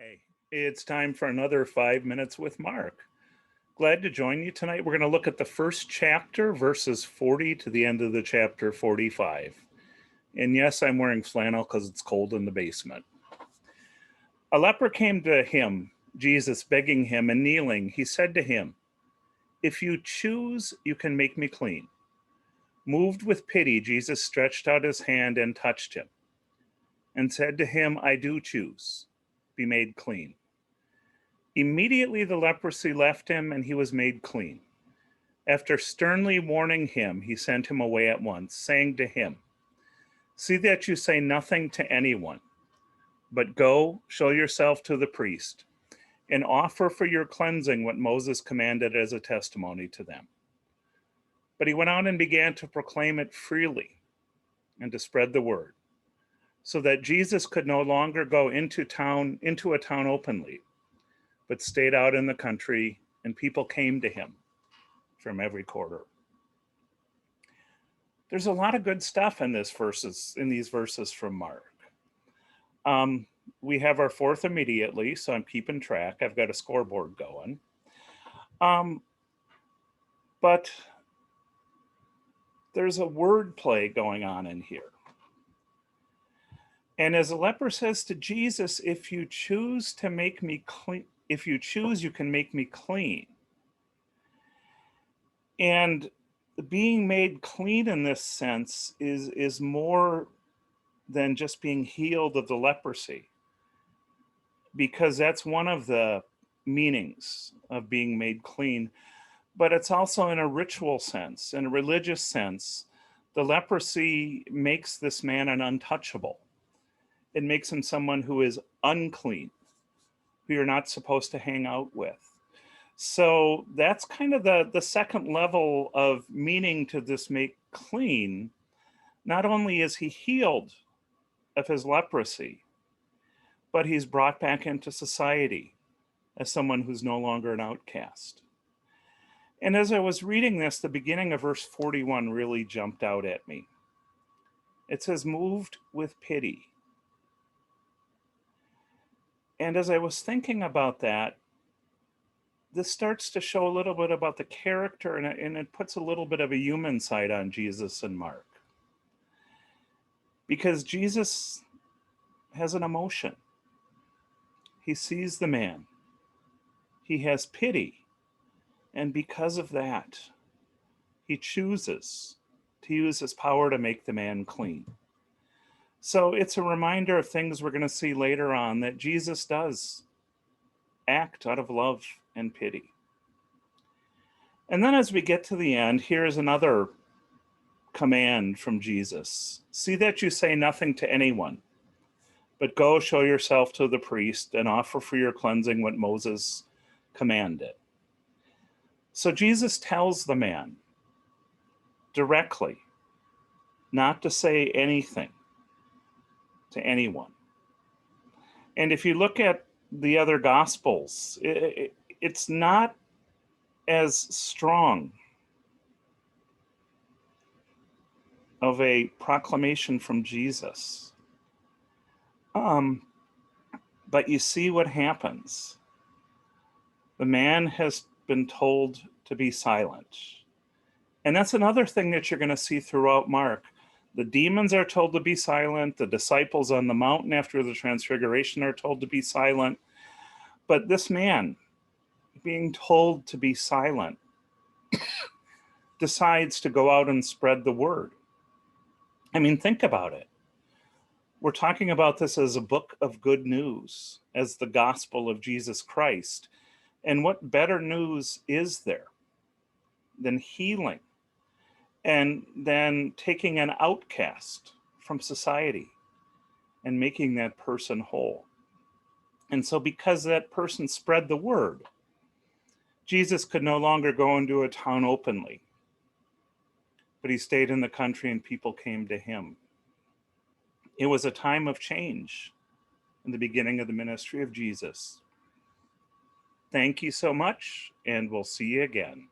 Hi, it's time for another 5 minutes with Mark. Glad to join you tonight. We're going to look at the first chapter, verses 40 to the end of the chapter 45. And yes, I'm wearing flannel because it's cold in the basement. A leper came to him, Jesus, begging him, and kneeling, he said to him, "If you choose, you can make me clean." Moved with pity, Jesus stretched out his hand and touched him, and said to him, "I do choose. Be made clean." Immediately the leprosy left him, and he was made clean. After sternly warning him, he sent him away at once, saying to him, "See that you say nothing to anyone, but go, show yourself to the priest, and offer for your cleansing what Moses commanded as a testimony to them." But he went out and began to proclaim it freely and to spread the word, so that Jesus could no longer go into a town openly, but stayed out in the country, and people came to him from every quarter. There's a lot of good stuff in these verses from Mark. We have our fourth immediately, so I'm keeping track. I've got a scoreboard going. But there's a word play going on in here. And as the leper says to Jesus, "If you choose to make me clean, if you choose, you can make me clean." And being made clean in this sense is more than just being healed of the leprosy, because that's one of the meanings of being made clean. But it's also in a ritual sense, in a religious sense. The leprosy makes this man an untouchable. It makes him someone who is unclean, who you're not supposed to hang out with. So that's kind of the second level of meaning to this make clean. Not only is he healed of his leprosy, but he's brought back into society as someone who's no longer an outcast. And as I was reading this, the beginning of verse 41 really jumped out at me. It says, "Moved with pity." And as I was thinking about that, this starts to show a little bit about the character, and it puts a little bit of a human side on Jesus and Mark. Because Jesus has an emotion. He sees the man. He has pity. And because of that, he chooses to use his power to make the man clean. So it's a reminder of things we're going to see later on, that Jesus does act out of love and pity. And then as we get to the end, here's another command from Jesus. "See that you say nothing to anyone, but go show yourself to the priest and offer for your cleansing what Moses commanded." So Jesus tells the man directly not to say anything to anyone. And if you look at the other gospels, it's not as strong of a proclamation from Jesus. But you see what happens. The man has been told to be silent. And that's another thing that you're going to see throughout Mark. The demons are told to be silent. The disciples on the mountain after the transfiguration are told to be silent. But this man, being told to be silent, decides to go out and spread the word. I mean, think about it. We're talking about this as a book of good news, as the gospel of Jesus Christ. And what better news is there than healing and then taking an outcast from society and making that person whole? And so because that person spread the word, Jesus could no longer go into a town openly, but he stayed in the country and people came to him. It was a time of change in the beginning of the ministry of Jesus. Thank you so much, and we'll see you again.